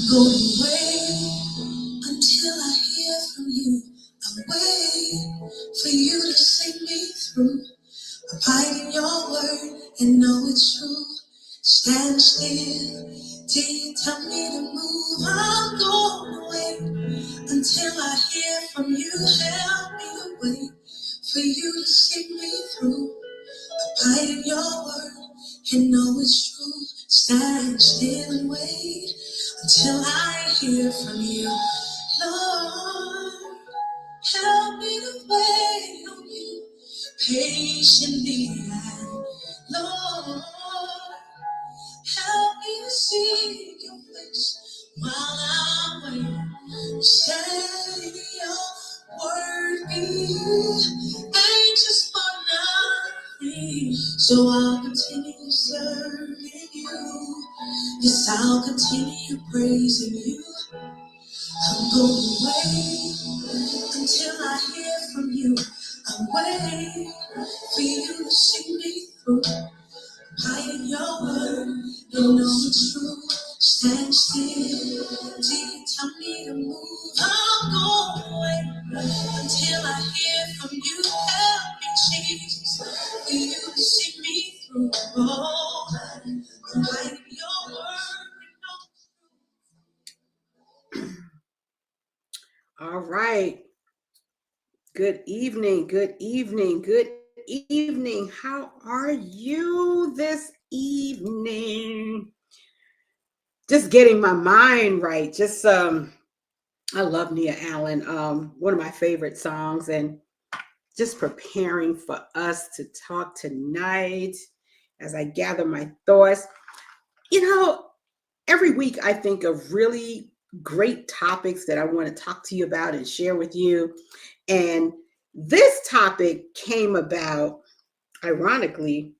Going away until I hear from you. I'm waiting for you to see me through. Abide in your word and know it's true. Stand still till you tell me to move. I'm going away until I hear from you. Help me to wait for you to see me through. Abide in your word and know it's true. Stand still and wait until I hear from you. Lord, help me to wait on you patiently. And Lord, help me to see your face while I'm waiting. Say your word, be anxious for nothing. So I'll continue serving you. Yes, I'll continue praising you. I'm going away until I hear from you. I'm waiting for you to see me through. Hide in your word, you know it's true. Stand still till you tell me to move. I'm going away until I hear from you. Help me, Jesus, for you to see me through. Oh, hide in your word, you know. All right. Good evening. Good evening. Good evening. How are you this evening? Just getting my mind right. I love Nia Allen. One of my favorite songs, and just preparing for us to talk tonight as I gather my thoughts. You know, every week I think of really great topics that I want to talk to you about and share with you. And this topic came about, ironically,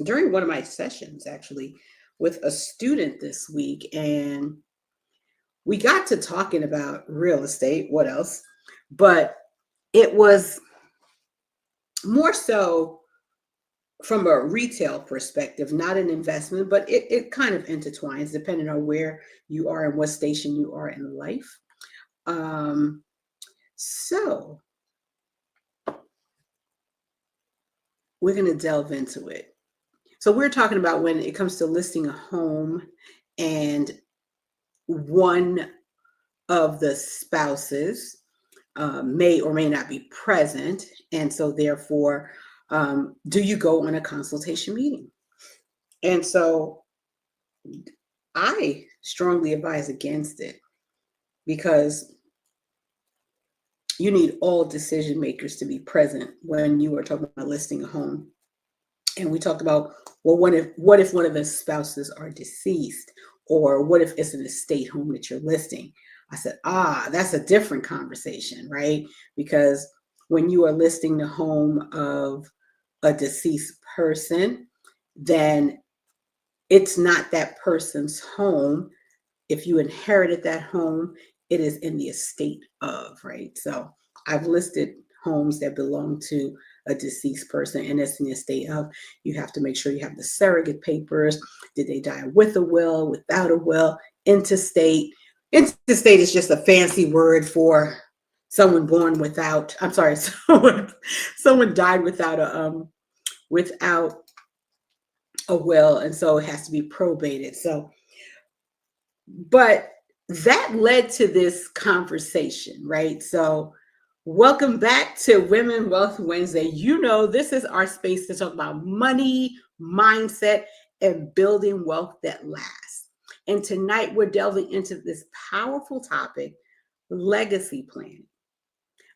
during one of my sessions, actually, with a student this week. And we got to talking about real estate. What else? But it was more so from a retail perspective, not an investment, but it kind of intertwines depending on where you are and what station you are in life. So we're going to delve into it. So we're talking about when it comes to listing a home and one of the spouses may or may not be present. And so therefore, do you go on a consultation meeting? And so I strongly advise against it because you need all decision makers to be present when you are talking about listing a home. And we talked about, well, what if one of the spouses are deceased, or what if it's an estate home that you're listing? I said, that's a different conversation, right? Because when you are listing the home of a deceased person, then it's not that person's home. If you inherited that home, it is in the estate of, right? So I've listed homes that belong to a deceased person and it's in the estate of. You have to make sure you have the surrogate papers. Did they die with a will, without a will, intestate? Intestate is just a fancy word for someone born without, I'm sorry, someone died without a will, and so it has to be probated. So, but that led to this conversation, right? So welcome back to Women Wealth Wednesday. You know, this is our space to talk about money, mindset, and building wealth that lasts. And tonight we're delving into this powerful topic, legacy planning.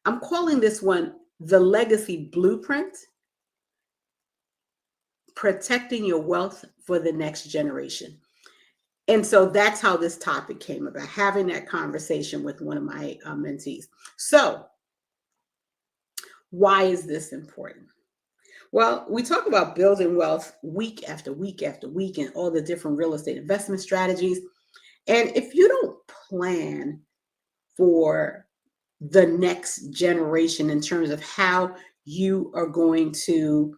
I'm calling this one the legacy blueprint, protecting your wealth for the next generation. And so that's how this topic came about, having that conversation with one of my mentees. So why is this important? Well, we talk about building wealth week after week after week and all the different real estate investment strategies. And if you don't plan for the next generation in terms of how you are going to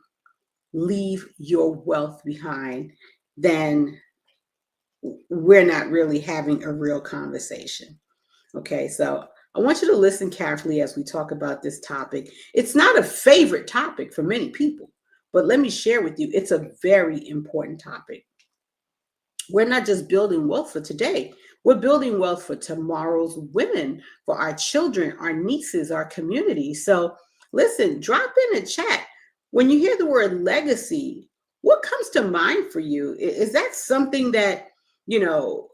leave your wealth behind, then we're not really having a real conversation. Okay, so I want you to listen carefully as we talk about this topic. It's not a favorite topic for many people, but let me share with you, it's a very important topic. We're not just building wealth for today, we're building wealth for tomorrow's women, for our children, our nieces, our community. So listen, drop in the chat. When you hear the word legacy, what comes to mind for you? Is that something that, you know,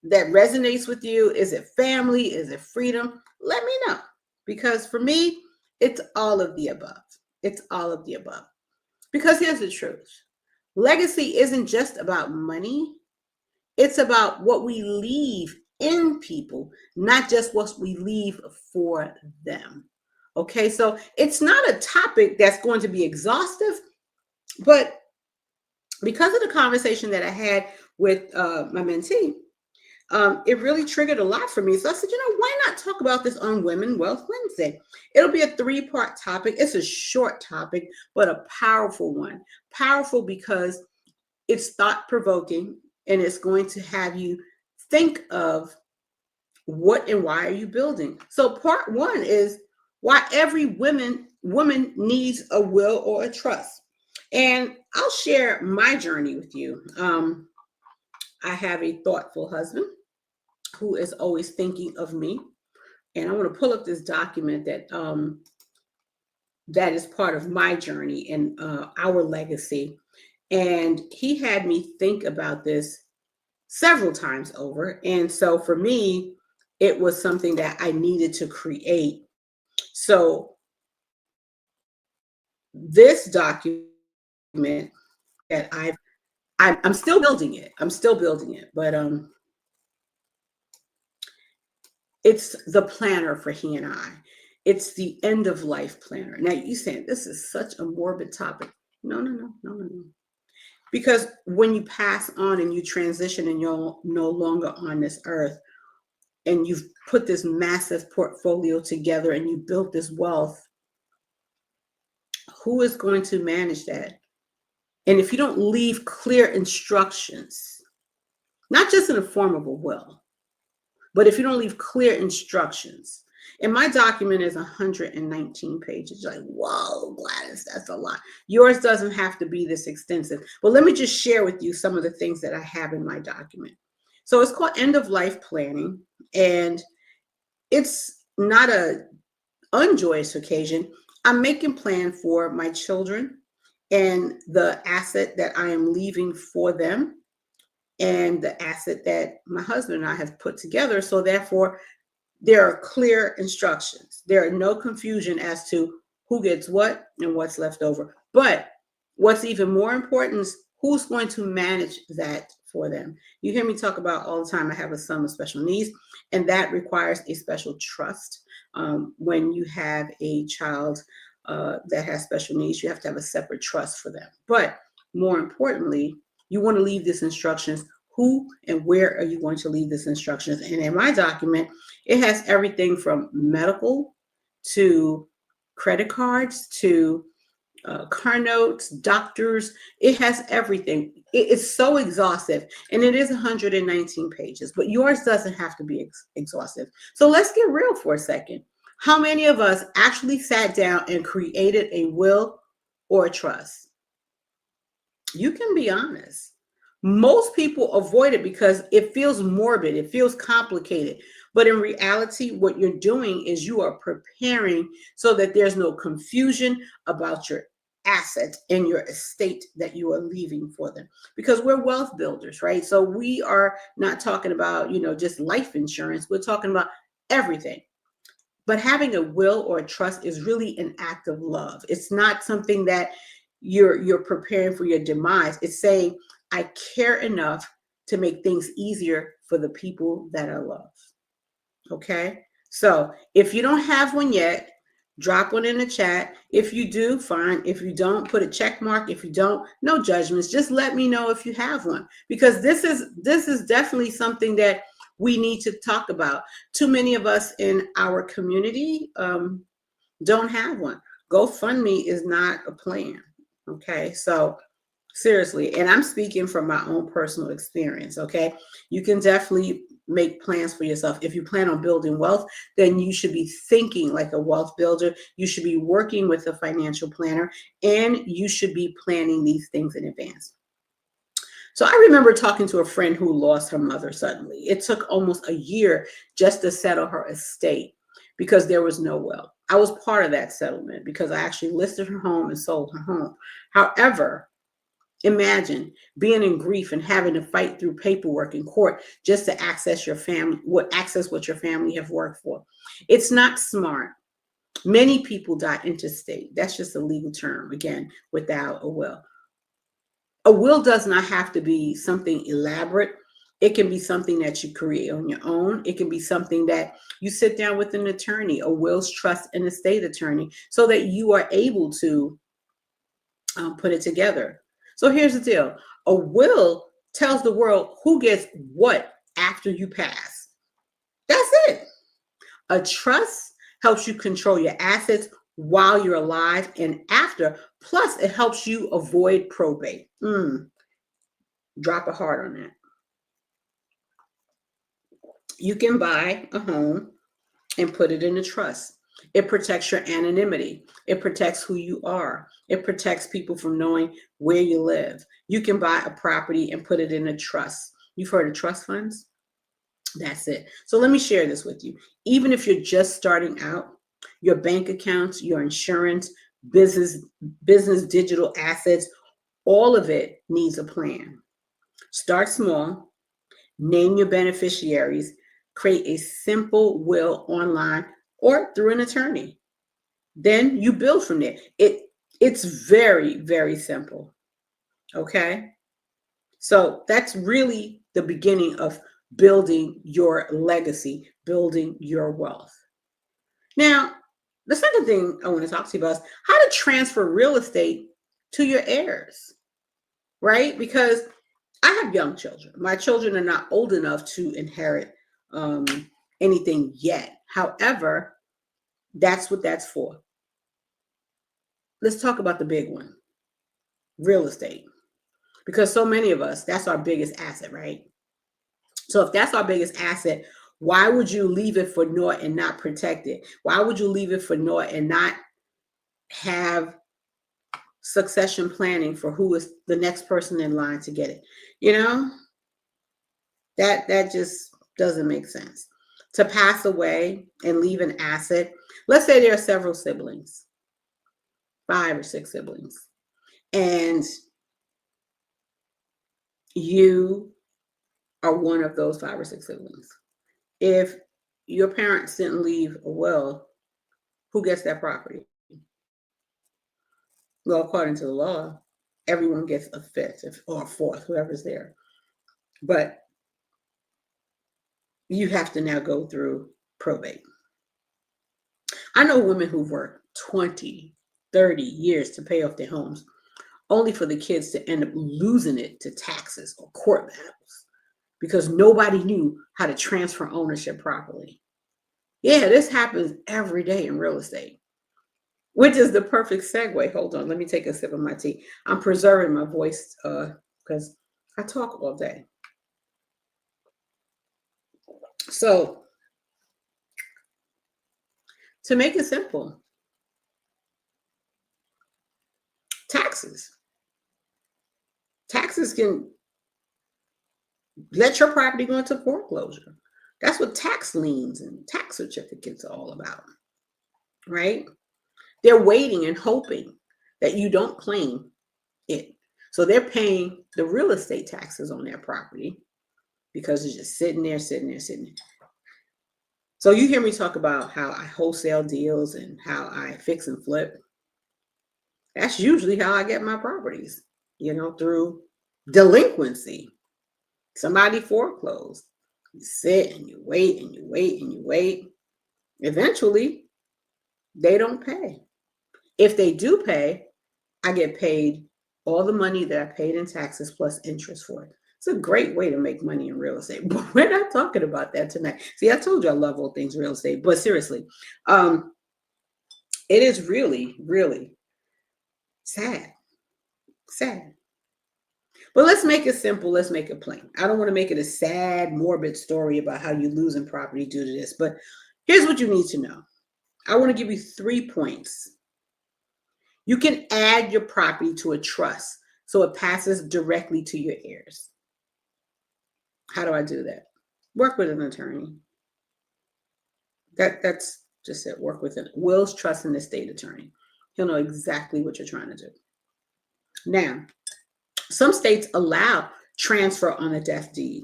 that resonates with you? Is it family? Is it freedom? Let me know. Because for me, it's all of the above. It's all of the above. Because here's the truth. Legacy isn't just about money. It's about what we leave in people, not just what we leave for them. Okay, so it's not a topic that's going to be exhaustive, but because of the conversation that I had with my mentee, it really triggered a lot for me. So I said, you know, why not talk about this on Women Wealth Wednesday? It'll be a 3-part topic. It's a short topic, but a powerful one. Powerful because it's thought-provoking, and it's going to have you think of what and why are you building. So part 1 is why every woman needs a will or a trust. And I'll share my journey with you. I have a thoughtful husband who is always thinking of me. And I want to pull up this document that that is part of my journey and our legacy. And he had me think about this several times over. And so for me, it was something that I needed to create. So this document that I'm still building it. I'm still building it, but it's the planner for he and I. It's the end of life planner. Now you saying this is such a morbid topic. No. Because when you pass on and you transition and you're no longer on this earth, and you've put this massive portfolio together and you built this wealth, who is going to manage that? And if you don't leave clear instructions, not just in the form of a will, but if you don't leave clear instructions, and my document is 119 pages. You're like, whoa, Gladys, that's a lot. Yours doesn't have to be this extensive. But let me just share with you some of the things that I have in my document. So it's called End of Life Planning, and it's not a unjoyous occasion. I'm making plan for my children and the asset that I am leaving for them and the asset that my husband and I have put together. So therefore, there are clear instructions. There are no confusion as to who gets what and what's left over. But what's even more important is who's going to manage that for them. You hear me talk about all the time, I have a son with special needs, and that requires a special trust. When you have a child that has special needs, you have to have a separate trust for them. But more importantly, you want to leave these instructions. Who and where are you going to leave these instructions? And in my document, it has everything from medical to credit cards to car notes, doctors. It has everything. It's so exhaustive, and it is 119 pages, but yours doesn't have to be exhaustive. So let's get real for a second. How many of us actually sat down and created a will or a trust? You can be honest. Most people avoid it because it feels morbid, it feels complicated. But in reality, what you're doing is you are preparing so that there's no confusion about your assets and your estate that you are leaving for them. Because we're wealth builders, right? So we are not talking about, just life insurance. We're talking about everything. But having a will or a trust is really an act of love. It's not something that you're preparing for your demise. It's saying, I care enough to make things easier for the people that I love. Okay? So if you don't have one yet, drop one in the chat. If you do, fine. If you don't, put a check mark. If you don't, no judgments. Just let me know if you have one, because this is definitely something that we need to talk about. Too many of us in our community don't have one. GoFundMe is not a plan. Okay, so Seriously. And I'm speaking from my own personal experience. Okay. You can definitely make plans for yourself. If you plan on building wealth, then you should be thinking like a wealth builder. You should be working with a financial planner, and you should be planning these things in advance. So I remember talking to a friend who lost her mother suddenly. It took almost a year just to settle her estate because there was no will. I was part of that settlement because I actually listed her home and sold her home. However, imagine being in grief and having to fight through paperwork in court just to access your family, what your family have worked for. It's not smart. Many people die intestate. That's just a legal term, again, without a will. A will does not have to be something elaborate. It can be something that you create on your own. It can be something that you sit down with an attorney, a wills, trust, and estate attorney, so that you are able to put it together. So here's the deal. A will tells the world who gets what after you pass. That's it. A trust helps you control your assets while you're alive and after. Plus, it helps you avoid probate. Drop a heart on that. You can buy a home and put it in a trust. It protects your anonymity. It protects who you are. It protects people from knowing where you live. You can buy a property and put it in a trust. You've heard of trust funds? That's it. So let me share this with you. Even if you're just starting out, your bank accounts, your insurance, business digital assets, all of it needs a plan. Start small, name your beneficiaries, create a simple will online or through an attorney. Then you build from there. It's very, very simple. Okay? So that's really the beginning of building your legacy, building your wealth. Now, the second thing I want to talk to you about is how to transfer real estate to your heirs, right? Because I have young children. My children are not old enough to inherit anything yet. However, that's what that's for. Let's talk about the big one, real estate. Because so many of us, that's our biggest asset, right? So if that's our biggest asset, why would you leave it for naught and not protect it? Why would you leave it for naught and not have succession planning for who is the next person in line to get it? You know, that just doesn't make sense. To pass away and leave an asset, let's say there are several siblings, 5 or 6 siblings, and you are one of those 5 or 6 siblings. If your parents didn't leave a will, who gets that property? Well, according to the law, everyone gets a fifth or a fourth, whoever's there. But you have to now go through probate. I know women who've worked 20, 30 years to pay off their homes, only for the kids to end up losing it to taxes or court battles because nobody knew how to transfer ownership properly. Yeah, this happens every day in real estate, which is the perfect segue. Hold on, let me take a sip of my tea. I'm preserving my voice because I talk all day. So, to make it simple, taxes. Taxes can let your property go into foreclosure. That's what tax liens and tax certificates are all about, right? They're waiting and hoping that you don't claim it. So they're paying the real estate taxes on their property because it's just sitting there, sitting there, sitting there. So you hear me talk about how I wholesale deals and how I fix and flip. That's usually how I get my properties, through delinquency. Somebody foreclosed. You sit and you wait and you wait and you wait. Eventually, they don't pay. If they do pay, I get paid all the money that I paid in taxes plus interest for it. It's a great way to make money in real estate, but we're not talking about that tonight. See, I told you I love all things real estate, but seriously, it is really, really sad. Sad. But let's make it simple. Let's make it plain. I don't want to make it a sad, morbid story about how you losing property due to this. But here's what you need to know. I want to give you 3 points. You can add your property to a trust so it passes directly to your heirs. How do I do that? Work with an attorney. That's just it. Work with it. Wills, trust, and estate attorney. He'll know exactly what you're trying to do. Now, some states allow transfer on a death deed,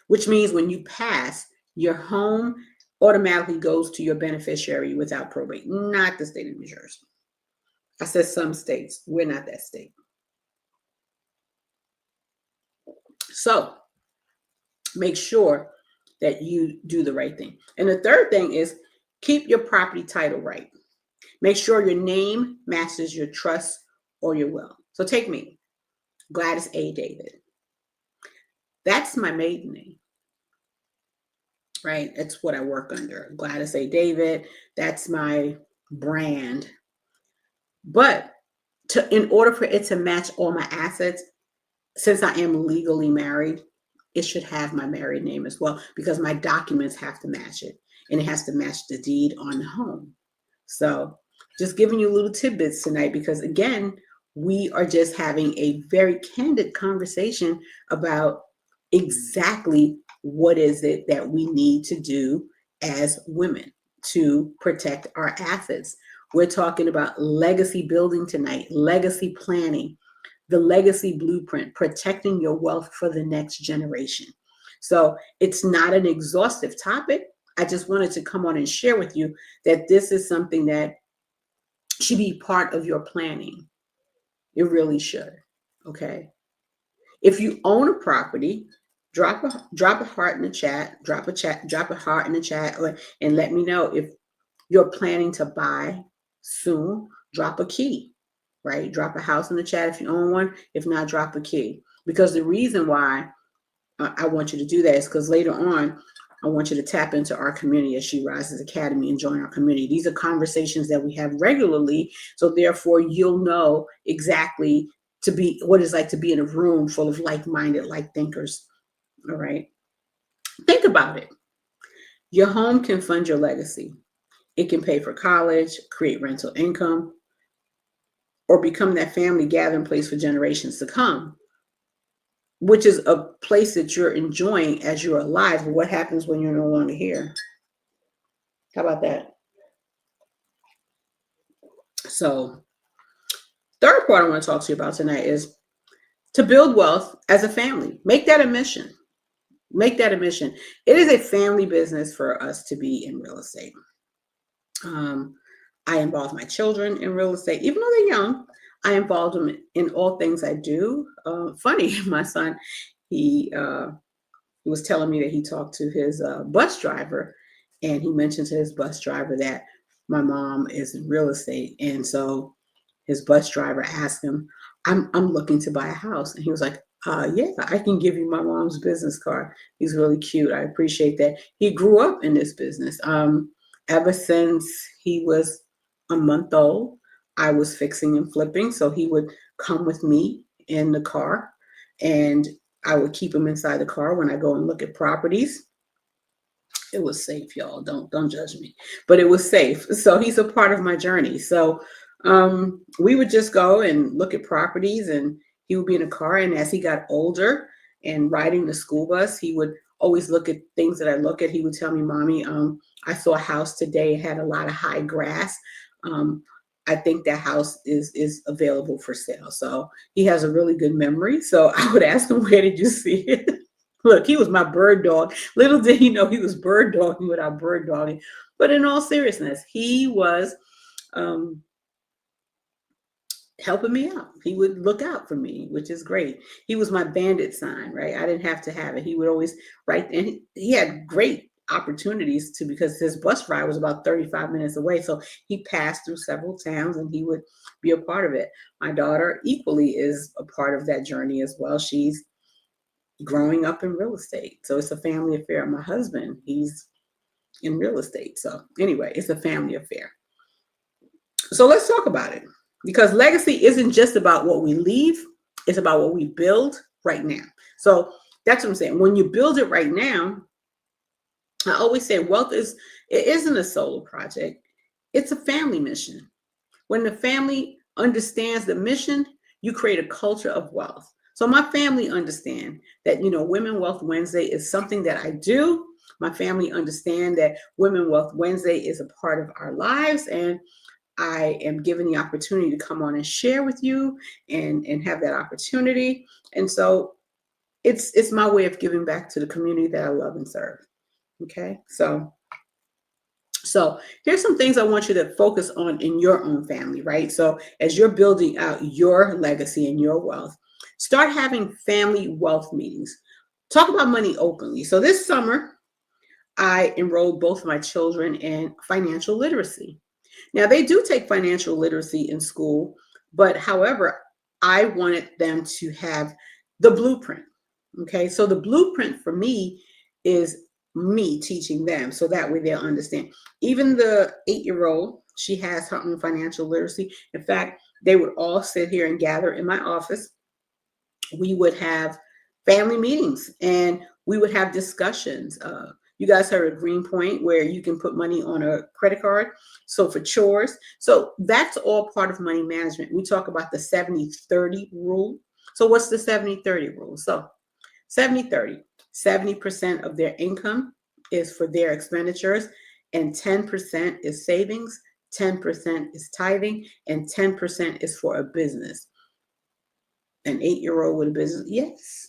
which means when you pass, your home automatically goes to your beneficiary without probate, not the state of New Jersey. I said some states. We're not that state. So make sure that you do the right thing. And the third thing is keep your property title right. Make sure your name matches your trust or your will. So take me, Gladys A. David. That's my maiden name, right? It's what I work under. Gladys A. David. That's my brand. But in order for it to match all my assets, since I am legally married, it should have my married name as well, because my documents have to match it, and it has to match the deed on the home. So just giving you little tidbits tonight, because again, we are just having a very candid conversation about exactly what is it that we need to do as women to protect our assets. We're talking about legacy building tonight, legacy planning, the legacy blueprint, protecting your wealth for the next generation. So it's not an exhaustive topic. I just wanted to come on and share with you that this is something that should be part of your planning. It really should. Okay. If you own a property, drop a heart in the chat, drop a heart in the chat, and let me know if you're planning to buy soon. Drop a key. Right? Drop a house in the chat if you own one. If not, drop a key. Because the reason why I want you to do that is because later on, I want you to tap into our community at She Rises Academy and join our community. These are conversations that we have regularly. So therefore, you'll know exactly what it's like to be in a room full of like-minded, like thinkers. All right. Think about it. Your home can fund your legacy. It can pay for college, create rental income, or become that family gathering place for generations to come, which is a place that you're enjoying as you're alive. But what happens when you're no longer here? How about that? So, third part I want to talk to you about tonight is to build wealth as a family. Make that a mission. Make that a mission. It is a family business for us to be in real estate. I involve my children in real estate, even though they're young. I involve them in all things I do. Funny, my son, he was telling me that he talked to his bus driver, and he mentioned to his bus driver that my mom is in real estate. And so his bus driver asked him, I'm looking to buy a house. And he was like, yeah, I can give you my mom's business card. He's really cute. I appreciate that. He grew up in this business. Ever since he was a month old, I was fixing and flipping. So he would come with me in the car, and I would keep him inside the car when I go and look at properties. It was safe, y'all. Don't judge me, but it was safe. So he's a part of my journey. So we would just go and look at properties, and he would be in a car. And as he got older and riding the school bus, he would always look at things that I look at. He would tell me, Mommy, I saw a house today. It had a lot of high grass. I think that house is available for sale. So he has a really good memory. So I would ask him, where did you see it? Look, he was my bird dog. Little did he know he was bird dogging without bird dogging. But in all seriousness, he was helping me out. He would look out for me, which is great. He was my bandit sign, right? I didn't have to have it. He would always write, and he had great opportunities to, because his bus ride was about 35 minutes away. So he passed through several towns and he would be a part of it. My daughter equally is a part of that journey as well. She's growing up in real estate. So it's a family affair. My husband, he's in real estate. So anyway, it's a family affair. So let's talk about it, because legacy isn't just about what we leave. It's about what we build right now. So that's what I'm saying. When you build it right now, I always say wealth it isn't a solo project. It's a family mission. When the family understands the mission, you create a culture of wealth. So my family understand that, Women Wealth Wednesday is something that I do. My family understand that Women Wealth Wednesday is a part of our lives, and I am given the opportunity to come on and share with you and have that opportunity. And so it's my way of giving back to the community that I love and serve. Okay. So here's some things I want you to focus on in your own family, right? So as you're building out your legacy and your wealth, start having family wealth meetings. Talk about money openly. So this summer, I enrolled both of my children in financial literacy. Now, they do take financial literacy in school, but however, I wanted them to have the blueprint. Okay, so the blueprint for me is me teaching them so that way they'll understand. Even the 8-year-old, she has her own financial literacy. In fact, they would all sit here and gather in my office. We would have family meetings and we would have discussions. You guys heard of Green Point where you can put money on a credit card. So for chores. So that's all part of money management. We talk about the 70-30 rule. So what's the 70-30 rule? So 70-30, 70% of their income is for their expenditures, and 10% is savings, 10% is tithing, and 10% is for a business. An 8-year-old with a business. Yes.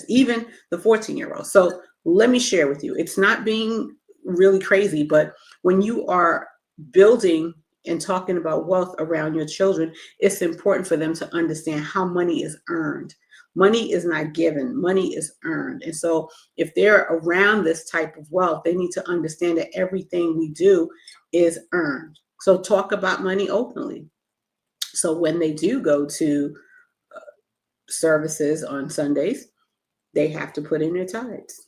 Even the 14-year-old. So let me share with you. It's not being really crazy, but when you are building and talking about wealth around your children, it's important for them to understand how money is earned. Money is not given, money is earned. And so if they're around this type of wealth, they need to understand that everything we do is earned. So talk about money openly. So when they do go to services on Sundays, they have to put in their tithes.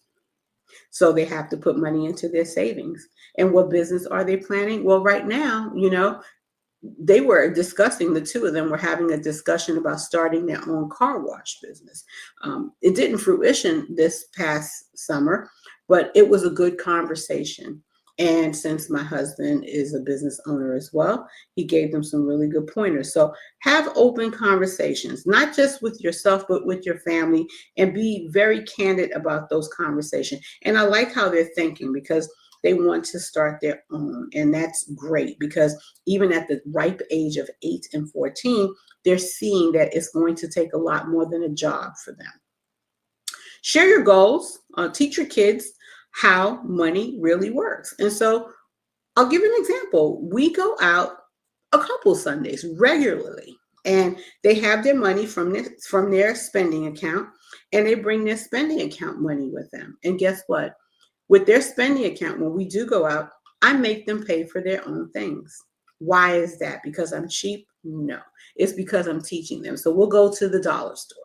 So they have to put money into their savings. And what business are they planning? Well, right now, they were discussing, the two of them were having a discussion about starting their own car wash business. It didn't fruition this past summer, but it was a good conversation. And since my husband is a business owner as well, he gave them some really good pointers. So have open conversations, not just with yourself, but with your family, and be very candid about those conversations. And I like how they're thinking because they want to start their own. And that's great because even at the ripe age of 8 and 14, they're seeing that it's going to take a lot more than a job for them. Share your goals, teach your kids how money really works. And so I'll give you an example. We go out a couple Sundays regularly, and they have their money from their spending account, and they bring their spending account money with them. And guess what? With their spending account, when we do go out, I make them pay for their own things. Why is that? Because I'm cheap? No, it's because I'm teaching them. So we'll go to the dollar store.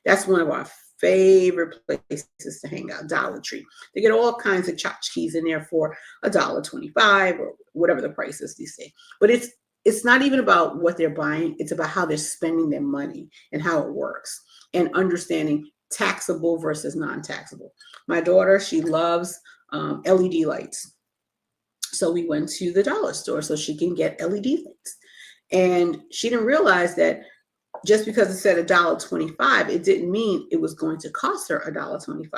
That's one of our favorite places to hang out, Dollar Tree. They get all kinds of tchotchkes in there for $1.25 or whatever the price is these days. But it's not even about what they're buying. It's about how they're spending their money and how it works and understanding taxable versus non-taxable. My daughter, she loves LED lights. So we went to the dollar store so she can get LED lights. And she didn't realize that just because it said $1.25, it didn't mean it was going to cost her $1.25.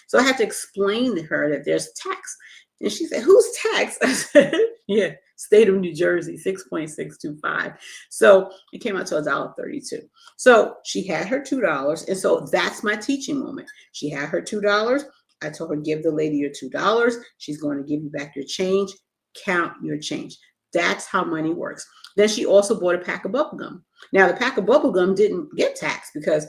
So I had to explain to her that there's tax. And she said, "Who's tax?" I said, "Yeah, state of New Jersey, 6.625. So it came out to $1.32. So she had her $2. And so that's my teaching moment. She had her $2. I told her, give the lady your $2. She's going to give you back your change. Count your change. That's how money works. Then she also bought a pack of bubble gum. Now, the pack of bubble gum didn't get taxed because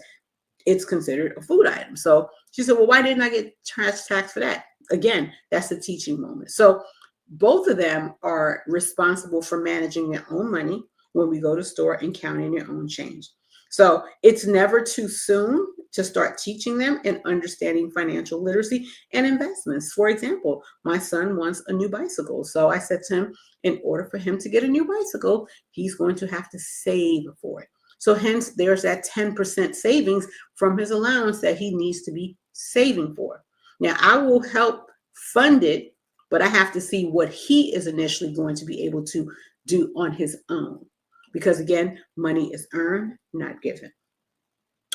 it's considered a food item. So she said, "Well, why didn't I get taxed for that?" Again, that's the teaching moment. So both of them are responsible for managing their own money when we go to store and counting their own change. So it's never too soon to start teaching them and understanding financial literacy and investments. For example, my son wants a new bicycle. So I said to him, in order for him to get a new bicycle, he's going to have to save for it. So hence there's that 10% savings from his allowance that he needs to be saving for. Now I will help fund it, but I have to see what he is initially going to be able to do on his own. Because again, money is earned, not given.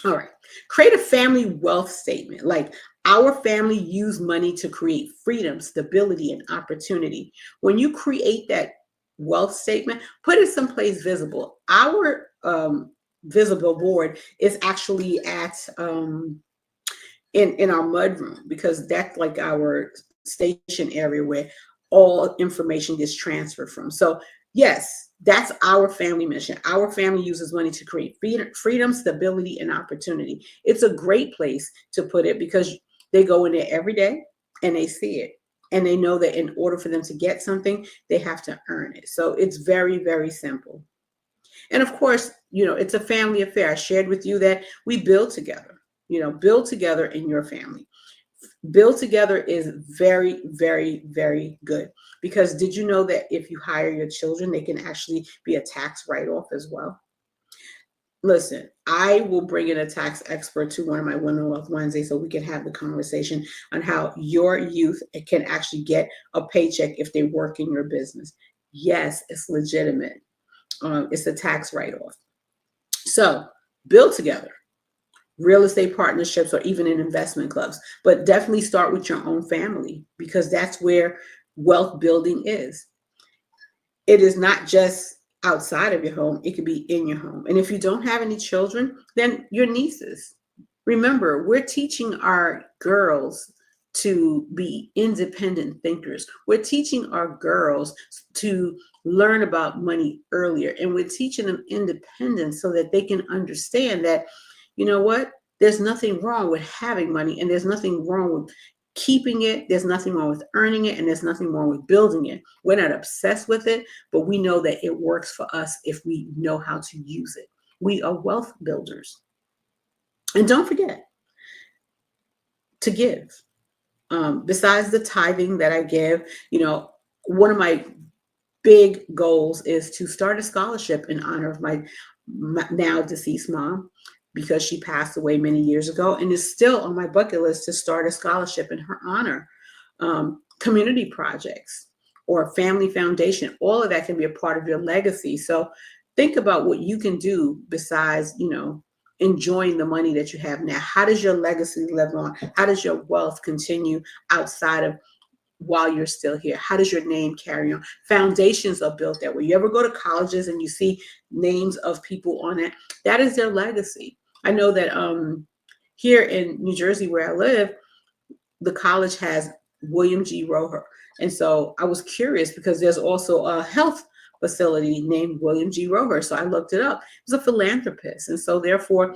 All right. Create a family wealth statement. Like, our family use money to create freedom, stability, and opportunity. When you create that wealth statement, put it someplace visible. Our visible board is actually at in our mudroom, because that's like our station area where all information gets transferred from. So yes, that's our family mission. Our family uses money to create freedom, stability, and opportunity. It's a great place to put it because they go in there every day and they see it. And they know that in order for them to get something, they have to earn it. So it's very, very simple. And of course, it's a family affair. I shared with you that we build together, build together in your family. Build together is very, very, very good, because did you know that if you hire your children, they can actually be a tax write-off as well? Listen, I will bring in a tax expert to one of my Women Wealth Wednesdays so we can have the conversation on how your youth can actually get a paycheck if they work in your business. Yes, it's legitimate. It's a tax write-off. So build together. Real estate partnerships, or even in investment clubs, but definitely start with your own family, because that's where wealth building is. It is not just outside of your home, it could be in your home. And if you don't have any children, then your nieces. Remember, we're teaching our girls to be independent thinkers. We're teaching our girls to learn about money earlier, and we're teaching them independence so that they can understand that, you know what, there's nothing wrong with having money, and there's nothing wrong with keeping it. There's nothing wrong with earning it, and there's nothing wrong with building it. We're not obsessed with it, but we know that it works for us if we know how to use it. We are wealth builders. And don't forget to give. Besides the tithing that I give, one of my big goals is to start a scholarship in honor of my now deceased mom, because she passed away many years ago, and it's still on my bucket list to start a scholarship in her honor. Community projects or family foundation, all of that can be a part of your legacy. So think about what you can do besides, enjoying the money that you have now. How does your legacy live on? How does your wealth continue outside of while you're still here? How does your name carry on? Foundations are built that way. You ever go to colleges and you see names of people on it? That is their legacy. I know that here in New Jersey, where I live, the college has William G. Roher. And so I was curious because there's also a health facility named William G. Roher. So I looked it up. He was a philanthropist. And so therefore,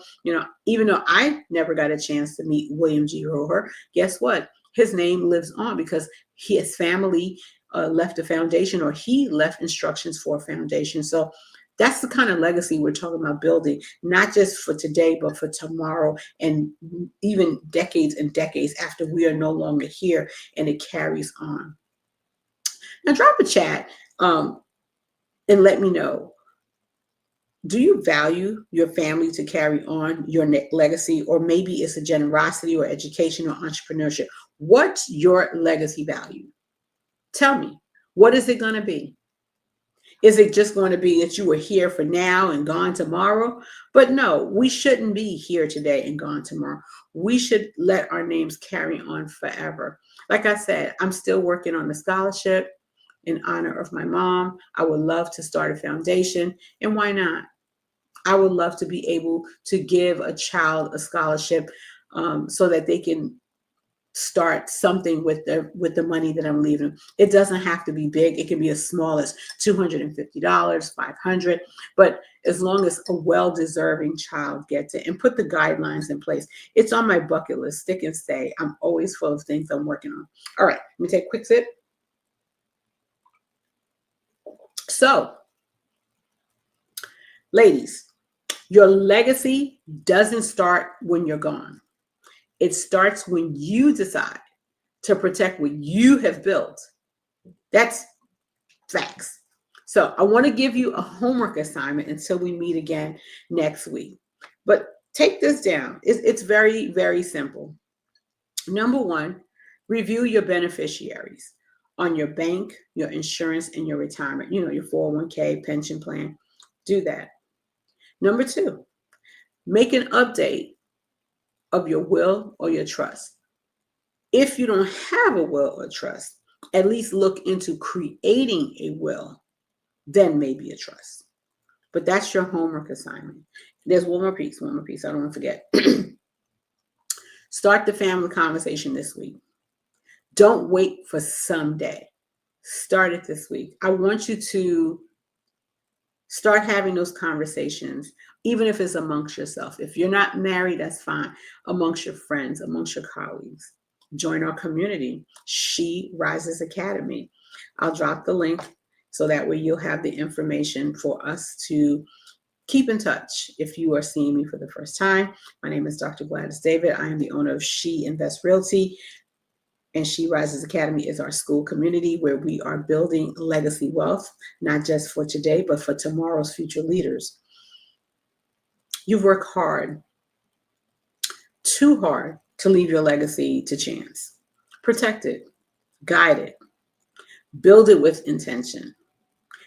even though I never got a chance to meet William G. Roher, guess what? His name lives on because his family left a foundation, or he left instructions for a foundation. So that's the kind of legacy we're talking about building, not just for today, but for tomorrow, and even decades and decades after we are no longer here, and it carries on. Now drop a chat and let me know, do you value your family to carry on your legacy? Or maybe it's a generosity or education or entrepreneurship. What's your legacy value? Tell me, what is it going to be? Is it just going to be that you were here for now and gone tomorrow? But no, we shouldn't be here today and gone tomorrow. We should let our names carry on forever. Like I said, I'm still working on the scholarship in honor of my mom. I would love to start a foundation, and why not? I would love to be able to give a child a scholarship so that they can start something with the money that I'm leaving. It doesn't have to be big. It can be as small as $250, $500, but as long as a well-deserving child gets it, and put the guidelines in place. It's on my bucket list, stick and stay. I'm always full of things I'm working on. All right, let me take a quick sip. So, ladies, your legacy doesn't start when you're gone. It starts when you decide to protect what you have built. That's facts. So I want to give you a homework assignment until we meet again next week. But take this down. It's very, very simple. Number one, review your beneficiaries on your bank, your insurance, and your retirement, your 401k, pension plan. Do that. Number two, make an update of your will or your trust. If you don't have a will or trust, at least look into creating a will, then maybe a trust. But that's your homework assignment. There's one more piece. I don't want to forget. Start the family conversation this week. Don't wait for someday. Start it this week. I want you to start having those conversations, even if it's amongst yourself. If you're not married, that's fine. Amongst your friends, amongst your colleagues. Join our community, She Rises Academy. I'll drop the link so that way you'll have the information for us to keep in touch. If you are seeing me for the first time, my name is Dr. Gladys David. I am the owner of She Invest Realty, and She Rises Academy is our school community where we are building legacy wealth, not just for today, but for tomorrow's future leaders. You've worked hard, too hard, to leave your legacy to chance. Protect it, guide it, build it with intention,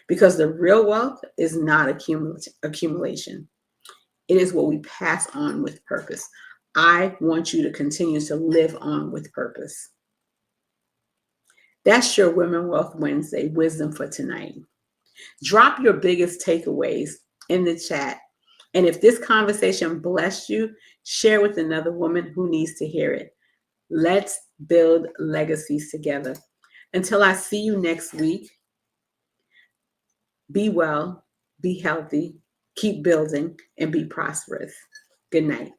because the real wealth is not accumulation. It is what we pass on with purpose. I want you to continue to live on with purpose. That's your Women Wealth Wednesday wisdom for tonight. Drop your biggest takeaways in the chat. And if this conversation blessed you, share with another woman who needs to hear it. Let's build legacies together. Until I see you next week, be well, be healthy, keep building, and be prosperous. Good night.